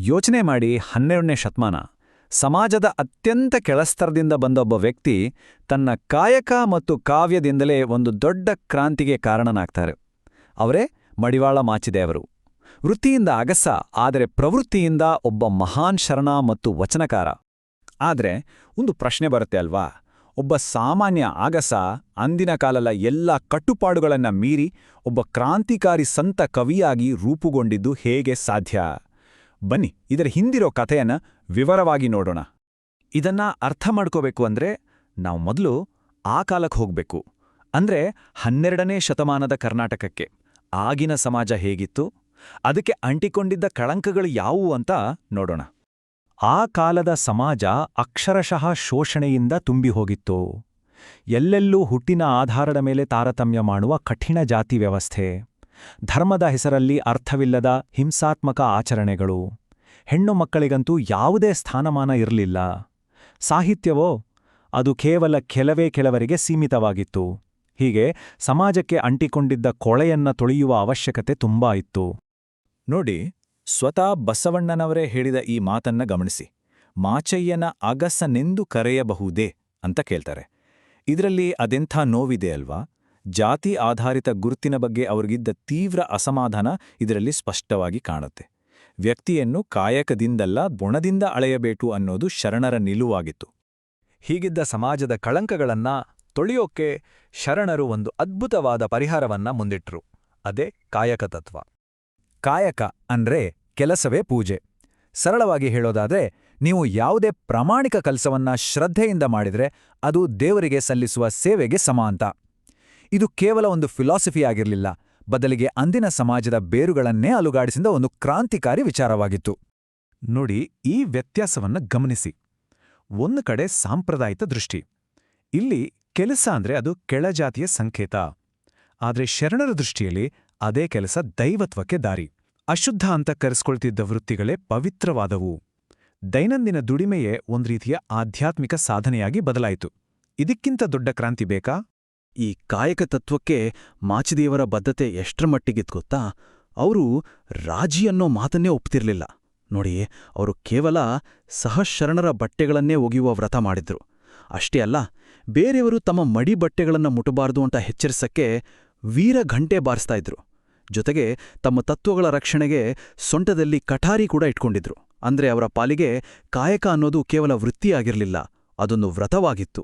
ಯೋಚನೆ ಮಾಡಿ 12ನೇ ಶತಮಾನ ಸಮಾಜದ ಅತ್ಯಂತ ಕೆಳಸ್ತರದಿಂದ ಬಂದ ಒಬ್ಬ ವ್ಯಕ್ತಿ ತನ್ನ ಕಾಯಕ ಮತ್ತು ಕಾವ್ಯದಿಂದಲೇ ಒಂದು ದೊಡ್ಡ ಕ್ರಾಂತಿಗೆ ಕಾರಣನಾಗ್ತಾರೆ. ಅವರೇ ಮಡಿವಾಳ ಮಾಚಿದೇವರು. ವೃತ್ತಿಯಿಂದ ಅಗಸ, ಆದರೆ ಪ್ರವೃತ್ತಿಯಿಂದ ಒಬ್ಬ ಮಹಾನ್ ಶರಣ ಮತ್ತು ವಚನಕಾರ. ಆದರೆ ಒಂದು ಪ್ರಶ್ನೆ ಬರುತ್ತೆ ಅಲ್ವಾ, ಒಬ್ಬ ಸಾಮಾನ್ಯ ಅಗಸ ಅಂದಿನ ಕಾಲದ ಎಲ್ಲ ಕಟ್ಟುಪಾಡುಗಳನ್ನ ಮೀರಿ ಒಬ್ಬ ಕ್ರಾಂತಿಕಾರಿ ಸಂತ ಕವಿಯಾಗಿ ರೂಪುಗೊಂಡಿದ್ದು ಹೇಗೆ ಸಾಧ್ಯ? ಬನ್ನಿ ಇದರ ಹಿಂದಿರೋ ಕಥೆಯನ್ನ ವಿವರವಾಗಿ ನೋಡೋಣ. ಇದನ್ನ ಅರ್ಥ ಮಾಡ್ಕೋಬೇಕು ಅಂದ್ರೆ ನಾವು ಮೊದಲು ಆ ಕಾಲಕ್ಕೆ ಹೋಗ್ಬೇಕು. ಅಂದ್ರೆ 12ನೇ ಶತಮಾನದ ಕರ್ನಾಟಕಕ್ಕೆ. ಆಗಿನ ಸಮಾಜ ಹೇಗಿತ್ತು, ಅದಕ್ಕೆ ಅಂಟಿಕೊಂಡಿದ್ದ ಕಳಂಕಗಳು ಯಾವುವು ಅಂತ ನೋಡೋಣ. ಆ ಕಾಲದ ಸಮಾಜ ಅಕ್ಷರಶಃ ಶೋಷಣೆಯಿಂದ ತುಂಬಿ ಹೋಗಿತ್ತು. ಎಲ್ಲೆಲ್ಲೂ ಹುಟ್ಟಿನ ಆಧಾರದ ಮೇಲೆ ತಾರತಮ್ಯ ಮಾಡುವ ಕಠಿಣ ಜಾತಿ ವ್ಯವಸ್ಥೆ, ಧರ್ಮದ ಹೆಸರಲ್ಲಿ ಅರ್ಥವಿಲ್ಲದ ಹಿಂಸಾತ್ಮಕ ಆಚರಣೆಗಳು, ಹೆಣ್ಣು ಮಕ್ಕಳಿಗಂತೂ ಯಾವುದೇ ಸ್ಥಾನಮಾನ ಇರಲಿಲ್ಲ. ಸಾಹಿತ್ಯವೋ ಅದು ಕೇವಲ ಕೆಲವರಿಗೆ ಸೀಮಿತವಾಗಿತ್ತು. ಹೀಗೆ ಸಮಾಜಕ್ಕೆ ಅಂಟಿಕೊಂಡಿದ್ದ ಕೊಳೆಯನ್ನ ತೊಳೆಯುವ ಅವಶ್ಯಕತೆ ತುಂಬಾ ಇತ್ತು. ನೋಡಿ, ಸ್ವತಃ ಬಸವಣ್ಣನವರೇ ಹೇಳಿದ ಈ ಮಾತನ್ನ ಗಮನಿಸಿ. ಮಾಚಯ್ಯನ ಅಗಸನೆಂದು ಕರೆಯಬಹುದೇ ಅಂತ ಕೇಳ್ತಾರೆ. ಇದರಲ್ಲಿ ಅದೆಂಥ ನೋವಿದೆ ಅಲ್ವಾ? ಜಾತಿ ಆಧಾರಿತ ಗುರುತಿನ ಬಗ್ಗೆ ಅವ್ರಿಗಿದ್ದ ತೀವ್ರ ಅಸಮಾಧಾನ ಇದರಲ್ಲಿ ಸ್ಪಷ್ಟವಾಗಿ ಕಾಣುತ್ತೆ. ವ್ಯಕ್ತಿಯನ್ನು ಕಾಯಕದಿಂದಲ್ಲ ಗುಣದಿಂದ ಅಳೆಯಬೇಕು ಅನ್ನೋದು ಶರಣರ ನಿಲುವಾಗಿತ್ತು. ಹೀಗಿದ್ದ ಸಮಾಜದ ಕಳಂಕಗಳನ್ನ ತೊಳೆಯೋಕೆ ಶರಣರು ಒಂದು ಅದ್ಭುತವಾದ ಪರಿಹಾರವನ್ನ ಮುಂದಿಟ್ರು. ಅದೇ ಕಾಯಕ ತತ್ವ. ಕಾಯಕ ಅಂದ್ರೆ ಕೆಲಸವೇ ಪೂಜೆ. ಸರಳವಾಗಿ ಹೇಳೋದಾದ್ರೆ, ನೀವು ಯಾವುದೇ ಪ್ರಾಮಾಣಿಕ ಕೆಲಸವನ್ನ ಶ್ರದ್ಧೆಯಿಂದ ಮಾಡಿದ್ರೆ ಅದು ದೇವರಿಗೆ ಸಲ್ಲಿಸುವ ಸೇವೆಗೆ ಸಮ ಅಂತ. ಇದು ಕೇವಲ ಒಂದು ಫಿಲಾಸಫಿ ಆಗಿರಲಿಲ್ಲ, ಬದಲಿಗೆ ಅಂದಿನ ಸಮಾಜದ ಬೇರುಗಳನ್ನೇ ಅಲುಗಾಡಿಸಿದ ಒಂದು ಕ್ರಾಂತಿಕಾರಿ ವಿಚಾರವಾಗಿತ್ತು. ನೋಡಿ, ಈ ವ್ಯತ್ಯಾಸವನ್ನ ಗಮನಿಸಿ. ಒಂದು ಕಡೆ ಸಾಂಪ್ರದಾಯಿಕ ದೃಷ್ಟಿ. ಇಲ್ಲಿ ಕೆಲಸ ಅಂದ್ರೆ ಅದು ಕೆಳಜಾತಿಯ ಸಂಕೇತ. ಆದ್ರೆ ಶರಣರ ದೃಷ್ಟಿಯಲ್ಲಿ ಅದೇ ಕೆಲಸ ದೈವತ್ವಕ್ಕೆ ದಾರಿ. ಅಶುದ್ಧ ಅಂತ ಕರೆಸ್ಕೊಳ್ತಿದ್ದ ವೃತ್ತಿಗಳೇ ಪವಿತ್ರವಾದವು. ದೈನಂದಿನ ದುಡಿಮೆಯೇ ಒಂದು ರೀತಿಯ ಆಧ್ಯಾತ್ಮಿಕ ಸಾಧನೆಯಾಗಿ ಬದಲಾಯಿತು. ಇದಕ್ಕಿಂತ ದೊಡ್ಡ ಕ್ರಾಂತಿ ಬೇಕಾ? ಈ ಕಾಯಕ ತತ್ವಕ್ಕೆ ಮಾಚಿದೇವರ ಬದ್ಧತೆ ಎಷ್ಟರ ಮಟ್ಟಿಗಿತ್ತು ಗೊತ್ತಾ? ಅವರು ರಾಜಿ ಅನ್ನೋ ಮಾತನ್ನೇ ಒಪ್ತಿರ್ಲಿಲ್ಲ. ನೋಡಿ, ಅವರು ಕೇವಲ ಸಹಶರಣರ ಬಟ್ಟೆಗಳನ್ನೇ ಒಗೆಯುವ ವ್ರತ ಮಾಡಿದ್ರು. ಅಷ್ಟೇ ಅಲ್ಲ, ಬೇರೆಯವರು ತಮ್ಮ ಮಡಿ ಬಟ್ಟೆಗಳನ್ನ ಮುಟಬಾರದು ಅಂತ ಎಚ್ಚರಿಸಕ್ಕೆ ವೀರ ಘಂಟೆ ಬಾರಿಸ್ತಾ ಇದ್ರು. ಜೊತೆಗೆ ತಮ್ಮ ತತ್ವಗಳ ರಕ್ಷಣೆಗೆ ಸೊಂಟದಲ್ಲಿ ಕಠಾರಿ ಕೂಡ ಇಟ್ಕೊಂಡಿದ್ರು. ಅಂದ್ರೆ ಅವರ ಪಾಲಿಗೆ ಕಾಯಕ ಅನ್ನೋದು ಕೇವಲ ವೃತ್ತಿಯಾಗಿರಲಿಲ್ಲ, ಅದೊಂದು ವ್ರತವಾಗಿತ್ತು.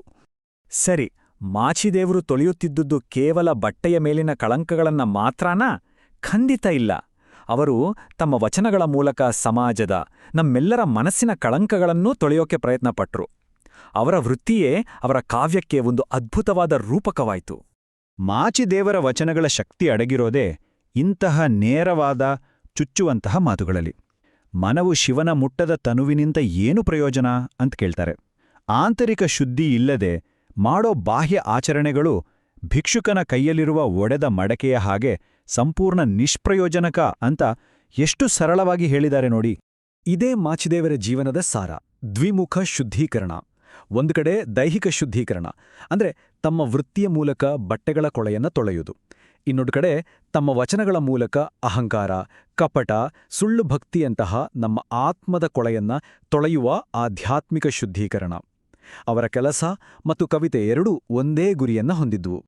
ಸರಿ, ಮಾಚಿದೇವರು ತೊಳೆಯುತ್ತಿದ್ದುದು ಕೇವಲ ಬಟ್ಟೆಯ ಮೇಲಿನ ಕಳಂಕಗಳನ್ನ ಮಾತ್ರನಾ? ಖಂಡಿತ ಇಲ್ಲ. ಅವರು ತಮ್ಮ ವಚನಗಳ ಮೂಲಕ ಸಮಾಜದ, ನಮ್ಮೆಲ್ಲರ ಮನಸ್ಸಿನ ಕಳಂಕಗಳನ್ನೂ ತೊಳೆಯೋಕೆ ಪ್ರಯತ್ನಪಟ್ರು. ಅವರ ವೃತ್ತಿಯೇ ಅವರ ಕಾವ್ಯಕ್ಕೆ ಒಂದು ಅದ್ಭುತವಾದ ರೂಪಕವಾಯಿತು. ಮಾಚಿದೇವರ ವಚನಗಳ ಶಕ್ತಿ ಅಡಗಿರೋದೇ ಇಂತಹ ನೇರವಾದ, ಚುಚ್ಚುವಂತಹ ಮಾತುಗಳಲ್ಲಿ. ಮನವು ಶಿವನ ಮುಟ್ಟದ ತನುವಿನಿಂದ ಏನು ಪ್ರಯೋಜನ ಅಂತ ಕೇಳ್ತಾರೆ. ಆಂತರಿಕ ಶುದ್ಧಿ ಇಲ್ಲದೆ ಮಾಡೋ ಬಾಹ್ಯ ಆಚರಣೆಗಳು ಭಿಕ್ಷುಕನ ಕೈಯಲ್ಲಿರುವ ಒಡೆದ ಮಡಕೆಯ ಹಾಗೆ ಸಂಪೂರ್ಣ ನಿಷ್ಪ್ರಯೋಜನಕ ಅಂತ ಎಷ್ಟು ಸರಳವಾಗಿ ಹೇಳಿದ್ದಾರೆ ನೋಡಿ. ಇದೇ ಮಾಚಿದೇವರ ಜೀವನದ ಸಾರ. ದ್ವಿಮುಖ ಶುದ್ಧೀಕರಣ. ಒಂದು ಕಡೆ ದೈಹಿಕ ಶುದ್ಧೀಕರಣ, ಅಂದ್ರೆ ತಮ್ಮ ವೃತ್ತಿಯ ಮೂಲಕ ಬಟ್ಟೆಗಳ ಕೊಳೆಯನ್ನ ತೊಳೆಯುವುದು. ಇನ್ನೊಂದು ಕಡೆ ತಮ್ಮ ವಚನಗಳ ಮೂಲಕ ಅಹಂಕಾರ, ಕಪಟ, ಸುಳ್ಳು ಭಕ್ತಿಯಂತಹ ನಮ್ಮ ಆತ್ಮದ ಕೊಳೆಯನ್ನ ತೊಳೆಯುವ ಆಧ್ಯಾತ್ಮಿಕ ಶುದ್ಧೀಕರಣ. ಅವರ ಕೆಲಸ ಮತ್ತು ಕವಿತೆ ಎರಡೂ ಒಂದೇ ಗುರಿಯನ್ನ ಹೊಂದಿದ್ವು.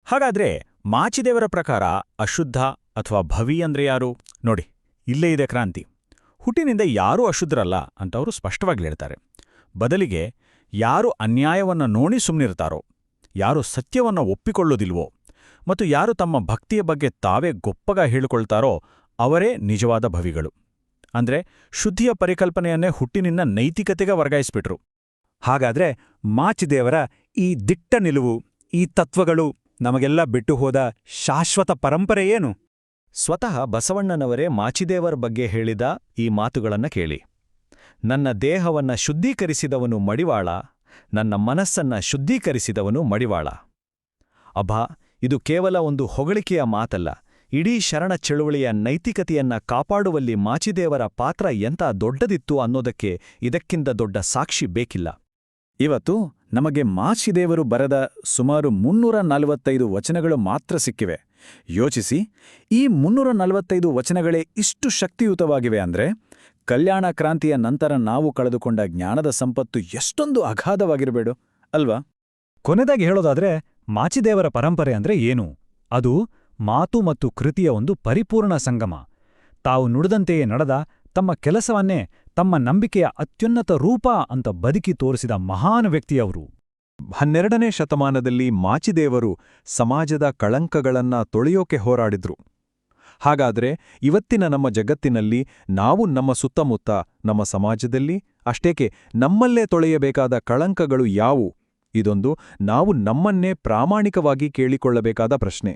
ಹಾಗಾದ್ರೆ ಮಾಚಿದೇವರ ಪ್ರಕಾರ ಅಶುದ್ಧ ಅಥವಾ ಭವಿ ಅಂದ್ರೆ ಯಾರು? ನೋಡಿ, ಇಲ್ಲೇ ಇದೆ ಕ್ರಾಂತಿ. ಹುಟ್ಟಿನಿಂದ ಯಾರೂ ಅಶುದ್ಧರಲ್ಲ ಅಂತ ಅವರು ಸ್ಪಷ್ಟವಾಗಿ ಹೇಳ್ತಾರೆ. ಬದಲಿಗೆ ಯಾರು ಅನ್ಯಾಯವನ್ನ ನೋಡಿ ಸುಮ್ಮನಿರ್ತಾರೋ, ಯಾರು ಸತ್ಯವನ್ನ ಒಪ್ಪಿಕೊಳ್ಳೋದಿಲ್ವೋ, ಮತ್ತು ಯಾರು ತಮ್ಮ ಭಕ್ತಿಯ ಬಗ್ಗೆ ತಾವೇ ಗೊಪ್ಪಗ ಹೇಳಿಕೊಳ್ತಾರೋ ಅವರೇ ನಿಜವಾದ ಭವಿಗಳು. ಅಂದ್ರೆ ಶುದ್ಧಿಯ ಪರಿಕಲ್ಪನೆಯನ್ನೇ ಹುಟ್ಟಿನಿಂದ ನೈತಿಕತೆಗೆ ವರ್ಗಾಯಿಸ್ಬಿಟ್ರು. ಹಾಗಾದ್ರೆ ಮಾಚಿದೇವರ ಈ ದಿಟ್ಟ ನಿಲುವು, ಈ ತತ್ವಗಳು ನಮಗೆಲ್ಲ ಬಿಟ್ಟು ಹೋದ ಶಾಶ್ವತ ಪರಂಪರೆ ಏನು? ಸ್ವತಃ ಬಸವಣ್ಣನವರೇ ಮಾಚಿದೇವರ ಬಗ್ಗೆ ಹೇಳಿದ ಈ ಮಾತುಗಳನ್ನ ಕೇಳಿ. ನನ್ನ ದೇಹವನ್ನ ಶುದ್ಧೀಕರಿಸಿದವನು ಮಡಿವಾಳ, ನನ್ನ ಮನಸ್ಸನ್ನ ಶುದ್ಧೀಕರಿಸಿದವನು ಮಡಿವಾಳ. ಅಬ್ಬಾ, ಇದು ಕೇವಲ ಒಂದು ಹೊಗಳಿಕೆಯ ಮಾತಲ್ಲ. ಇಡೀ ಶರಣ ಚಳುವಳಿಯ ನೈತಿಕತೆಯನ್ನ ಕಾಪಾಡುವಲ್ಲಿ ಮಾಚಿದೇವರ ಪಾತ್ರ ಎಂಥ ದೊಡ್ಡದಿತ್ತು ಅನ್ನೋದಕ್ಕೆ ಇದಕ್ಕಿಂತ ದೊಡ್ಡ ಸಾಕ್ಷಿ ಬೇಕಿಲ್ಲ. ಇವತ್ತು ನಮಗೆ ಮಾಚಿದೇವರು ಬರೆದ ಸುಮಾರು 345 ವಚನಗಳು ಮಾತ್ರ ಸಿಕ್ಕಿವೆ. ಯೋಚಿಸಿ, ಈ 345 ವಚನಗಳೇ ಇಷ್ಟು ಶಕ್ತಿಯುತವಾಗಿವೆ ಅಂದ್ರೆ ಕಲ್ಯಾಣ ಕ್ರಾಂತಿಯ ನಂತರ ನಾವು ಕಳೆದುಕೊಂಡ ಜ್ಞಾನದ ಸಂಪತ್ತು ಎಷ್ಟೊಂದು ಅಗಾಧವಾಗಿರಬೇಡು ಅಲ್ವಾ? ಕೊನೆದಾಗಿ ಹೇಳೋದಾದ್ರೆ ಮಾಚಿದೇವರ ಪರಂಪರೆ ಅಂದ್ರೆ ಏನು? ಅದು ಮಾತು ಮತ್ತು ಕೃತಿಯ ಒಂದು ಪರಿಪೂರ್ಣ ಸಂಗಮ. ತಾವು ನುಡಿದಂತೆಯೇ ನಡೆದ, ತಮ್ಮ ಕೆಲಸವನ್ನೇ ತಮ್ಮ ನಂಬಿಕೆಯ ಅತ್ಯುನ್ನತ ರೂಪ ಅಂತ ಬದುಕಿ ತೋರಿಸಿದ ಮಹಾನ್ ವ್ಯಕ್ತಿಯವರು. 12ನೇ ಶತಮಾನದಲ್ಲಿ ಮಾಚಿದೇವರು ಸಮಾಜದ ಕಳಂಕಗಳನ್ನ ತೊಳೆಯೋಕೆ ಹೋರಾಡಿದ್ರು. ಹಾಗಾದ್ರೆ ಇವತ್ತಿನ ನಮ್ಮ ಜಗತ್ತಿನಲ್ಲಿ ನಾವು ನಮ್ಮ ಸುತ್ತಮುತ್ತ, ನಮ್ಮ ಸಮಾಜದಲ್ಲಿ, ಅಷ್ಟೇಕೆ ನಮ್ಮಲ್ಲೇ ತೊಳೆಯಬೇಕಾದ ಕಳಂಕಗಳು ಯಾವುವು? ಇದೊಂದು ನಾವು ನಮ್ಮನ್ನೇ ಪ್ರಾಮಾಣಿಕವಾಗಿ ಕೇಳಿಕೊಳ್ಳಬೇಕಾದ ಪ್ರಶ್ನೆ.